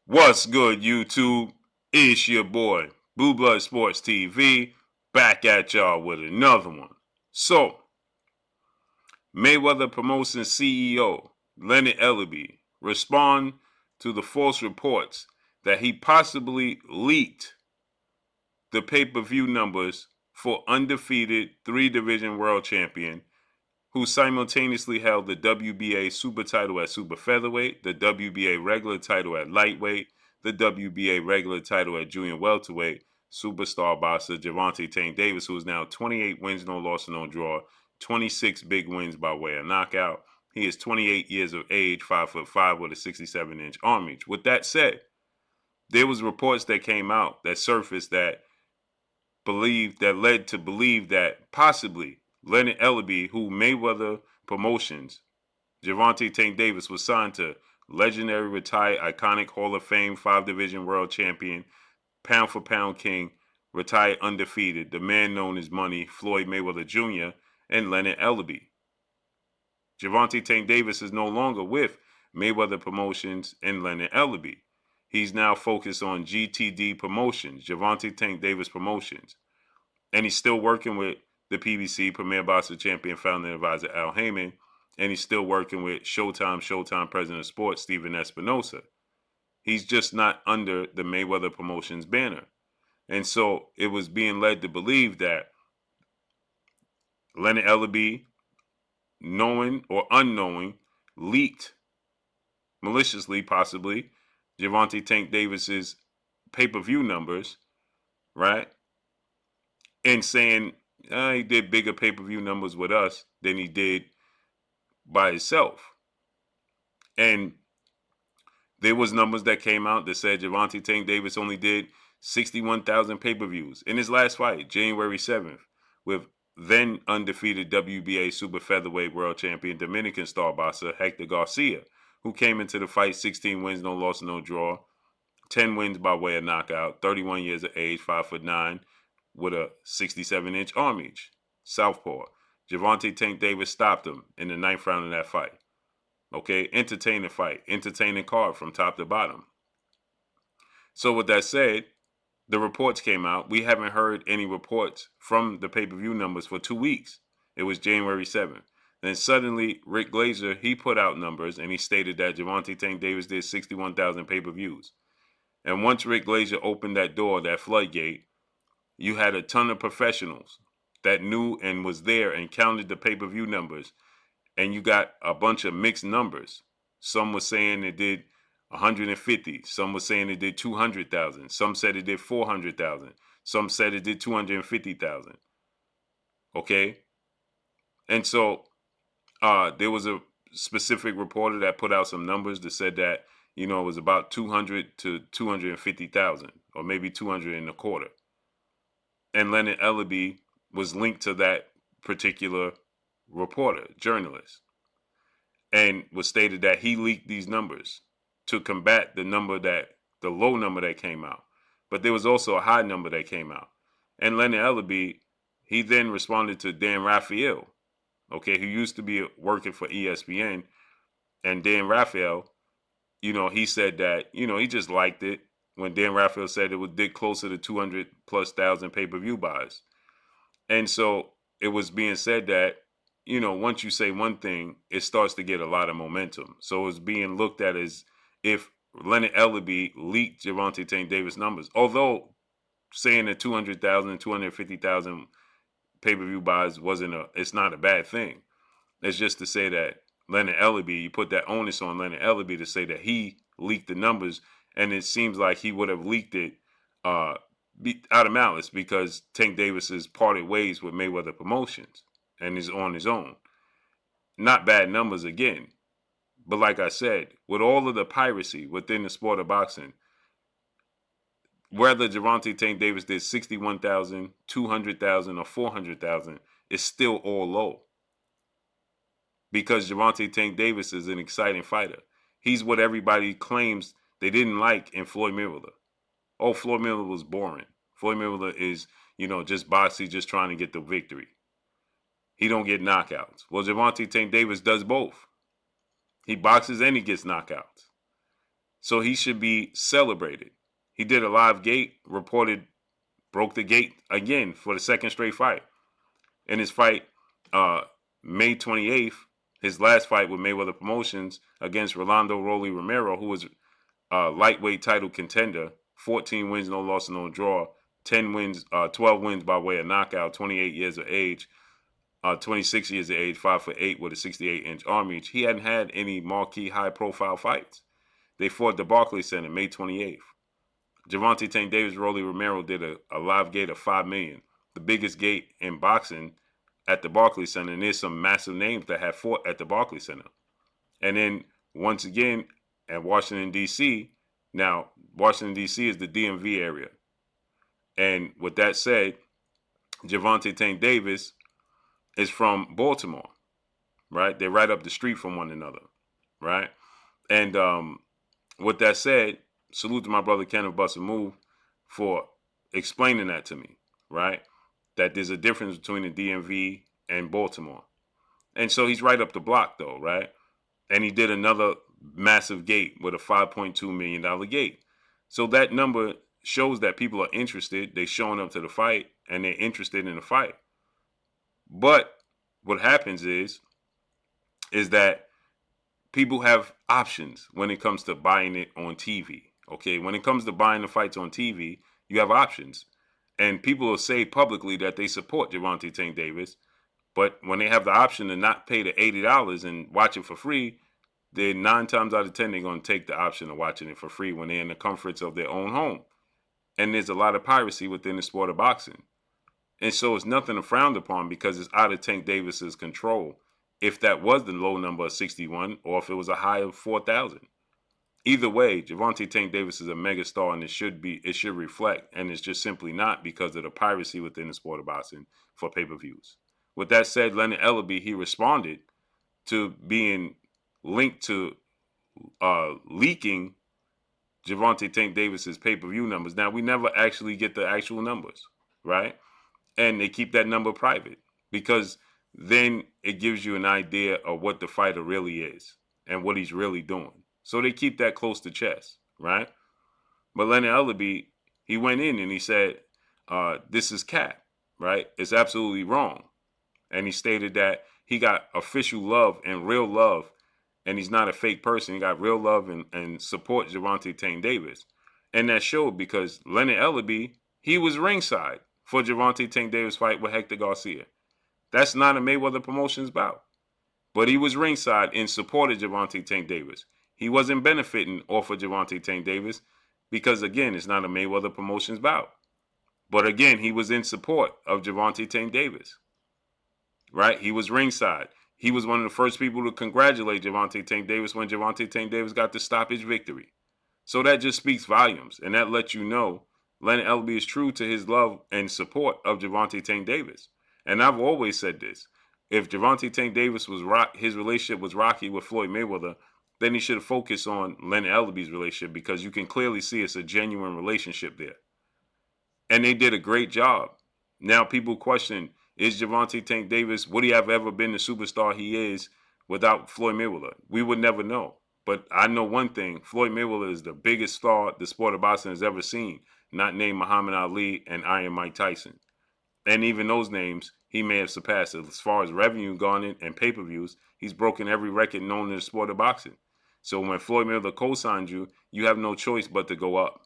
What's good, YouTube? It's your boy, Blue Blood Sports TV, back at y'all with another one. So, Mayweather Promotions CEO Leonard Ellerbe respond to the false reports that he possibly leaked the pay-per-view numbers for undefeated three-division world champion who simultaneously held the WBA super title at super featherweight, the WBA regular title at lightweight, the WBA regular title at junior welterweight, superstar boxer Gervonta Tank Davis, who is now 28 wins, no loss, no draw, 26 big wins by way of knockout. He is 28 years of age, 5'5" with a 67-inch arm reach. With that said, there was reports that came out that surfaced that led to believe that possibly Leonard Ellerbe, who Mayweather Promotions, Gervonta Tank Davis, was signed to legendary retired iconic Hall of Fame 5-division world champion, pound for pound king, retired undefeated, the man known as Money, Floyd Mayweather Jr., and Leonard Ellerbe. Gervonta Tank Davis is no longer with Mayweather Promotions and Leonard Ellerbe. He's now focused on GTD Promotions, Gervonta Tank Davis Promotions. And he's still working with the PBC, Premier Boxer Champion, founder and advisor Al Heyman. And he's still working with Showtime President of Sports, Steven Espinosa. He's just not under the Mayweather Promotions banner. And so it was being led to believe that Leonard Ellerbe, knowing or unknowing, leaked maliciously, possibly, Gervonta Tank Davis's pay-per-view numbers, right? And saying he did bigger pay-per-view numbers with us than he did by himself. And there was numbers that came out that said Gervonta Tank Davis only did 61,000 pay-per-views in his last fight, January 7th, with then undefeated WBA super featherweight world champion Dominican star boxer Hector Garcia, who came into the fight 16 wins, no loss, no draw, 10 wins by way of knockout, 31 years of age, 5'9", with a 67-inch arm reach, southpaw. Gervonta Tank Davis stopped him in the 9th round of that fight. Okay, entertaining fight, entertaining card from top to bottom. So with that said, the reports came out. We haven't heard any reports from the pay-per-view numbers for 2 weeks. It was January 7th. Then suddenly, Rick Glazer, he put out numbers, and he stated that Gervonta Tank Davis did 61,000 pay-per-views. And once Rick Glazer opened that door, that floodgate, you had a ton of professionals that knew and was there and counted the pay-per-view numbers. And you got a bunch of mixed numbers. Some were saying it did 150. Some were saying it did 200,000. Some said it did 400,000. Some said it did 250,000. Okay? And so there was a specific reporter that put out some numbers that said that, it was about 200 to 250,000, or maybe 200 and a quarter. And Leonard Ellerbe was linked to that particular reporter, journalist, and was stated that he leaked these numbers to combat the low number that came out. But there was also a high number that came out. And Leonard Ellerbe, he then responded to Dan Raphael, okay, who used to be working for ESPN. And Dan Raphael, he said that, he just liked it when Dan Raphael said it did closer to 200,000+ pay-per-view buys. And so it was being said that, once you say one thing, it starts to get a lot of momentum. So it's being looked at as if Leonard Ellerbe leaked Gervonta Tank Davis numbers. Although saying that 200,000, 250,000 pay-per-view buys it's not a bad thing. It's just to say that Leonard Ellerbe, you put that onus on Leonard Ellerbe to say that he leaked the numbers, and it seems like he would have leaked it out of malice because Tank Davis has parted ways with Mayweather Promotions and is on his own. Not bad numbers again. But like I said, with all of the piracy within the sport of boxing, whether Gervonta Tank Davis did 61,000, 200,000, or 400,000, is still all low. Because Gervonta Tank Davis is an exciting fighter. He's what everybody claims they didn't like in Floyd Mayweather. Oh, Floyd Mayweather was boring. Floyd Mayweather is, just boxing, just trying to get the victory. He don't get knockouts. Well, Gervonta Tank Davis does both. He boxes and he gets knockouts. So he should be celebrated. He did a live gate, broke the gate again for the second straight fight. In his fight, May 28th, his last fight with Mayweather Promotions against Rolando Rolly Romero, who was a lightweight title contender, 14 wins, no loss, no draw, 12 wins by way of knockout, 28 years of age, 26 years of age, 5'8" with a 68-inch arm reach. He hadn't had any marquee high-profile fights. They fought at the Barclays Center May 28th. Gervonta Tank Davis, Rolly Romero did a live gate of $5 million, the biggest gate in boxing at the Barclays Center. And there's some massive names that have fought at the Barclays Center. And then once again at Washington, D.C., now Washington, D.C. is the DMV area. And with that said, Gervonta Tank Davis is from Baltimore, right? They're right up the street from one another, right? And with that said, salute to my brother Kenneth Buster Move for explaining that to me, right? That there's a difference between the DMV and Baltimore. And so he's right up the block though, right? And he did another massive gate with a $5.2 million gate. So that number shows that people are interested. They're showing up to the fight and they're interested in the fight. But what happens is that people have options when it comes to buying it on TV. Okay, when it comes to buying the fights on TV, you have options. And people will say publicly that they support Gervonta Tank Davis, but when they have the option to not pay the $80 and watch it for free, then 9 times out of 10, they're going to take the option of watching it for free when they're in the comforts of their own home. And there's a lot of piracy within the sport of boxing. And so it's nothing to frown upon because it's out of Tank Davis's control if that was the low number of 61 or if it was a high of 4,000. Either way, Gervonta Tank Davis is a megastar, and it should reflect, and it's just simply not because of the piracy within the sport of boxing for pay-per-views. With that said, Leonard Ellerbe, he responded to being linked to leaking Gervonta Tank Davis's pay-per-view numbers. Now, we never actually get the actual numbers, right? And they keep that number private because then it gives you an idea of what the fighter really is and what he's really doing. So they keep that close to chest, right? But Leonard Ellerbe, he went in and he said, this is cap, right? It's absolutely wrong. And he stated that he got official love and real love, and he's not a fake person. He got real love and support Gervonta Tank Davis. And that showed because Leonard Ellerbe, he was ringside for Gervonta Tank Davis fight with Hector Garcia. That's not a Mayweather Promotions bout. But he was ringside in support of Gervonta Tank Davis. He wasn't benefiting off of Gervonta Tank Davis because, again, it's not a Mayweather Promotions bout. But, again, he was in support of Gervonta Tank Davis, right? He was ringside. He was one of the first people to congratulate Gervonta Tank Davis when Gervonta Tank Davis got the stoppage victory. So that just speaks volumes, and that lets you know Leonard Ellerbe is true to his love and support of Gervonta Tank Davis. And I've always said this. If Gervonta Tank Davis his relationship was rocky with Floyd Mayweather, then he should have focused on Leonard Ellerbe's relationship because you can clearly see it's a genuine relationship there. And they did a great job. Now people question, is Gervonta Tank Davis, would he have ever been the superstar he is without Floyd Mayweather? We would never know. But I know one thing, Floyd Mayweather is the biggest star the sport of boxing has ever seen, not named Muhammad Ali and Iron Mike Tyson. And even those names, he may have surpassed. As far as revenue garnered and pay-per-views, he's broken every record known in the sport of boxing. So when Floyd Mayweather co-signed you, you have no choice but to go up,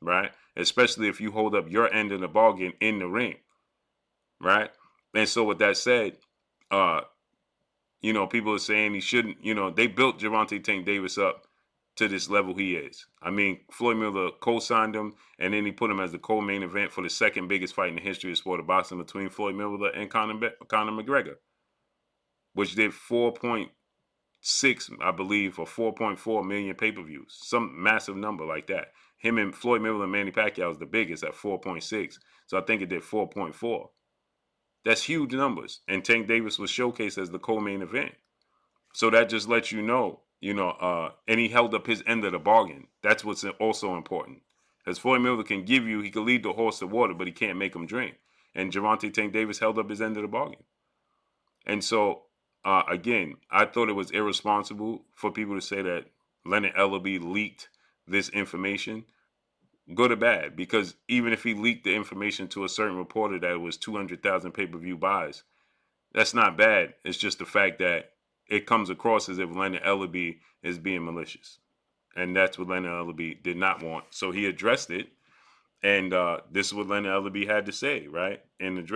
right? Especially if you hold up your end of the bargain in the ring, right? And so with that said, people are saying he shouldn't, they built Gervonta Tank Davis up to this level he is. I mean, Floyd Mayweather co-signed him, and then he put him as the co-main event for the second biggest fight in the history of the sport of boxing between Floyd Mayweather and Conor McGregor, which did 4.6, I believe, or 4.4 million pay-per-views, some massive number like that. Him and Floyd Mayweather and Manny Pacquiao is the biggest at 4.6, so I think it did 4.4. That's huge numbers, and Tank Davis was showcased as the co-main event. So that just lets you know, and he held up his end of the bargain. That's what's also important. As Floyd Mayweather can give you, he can lead the horse to water, but he can't make him drink. And Gervonta Tank Davis held up his end of the bargain. And so, again, I thought it was irresponsible for people to say that Leonard Ellerbe leaked this information, good or bad, because even if he leaked the information to a certain reporter that it was 200,000 pay-per-view buys, that's not bad. It's just the fact that it comes across as if Leonard Ellerbe is being malicious. And that's what Leonard Ellerbe did not want. So he addressed it. And this is what Leonard Ellerbe had to say, right? In address.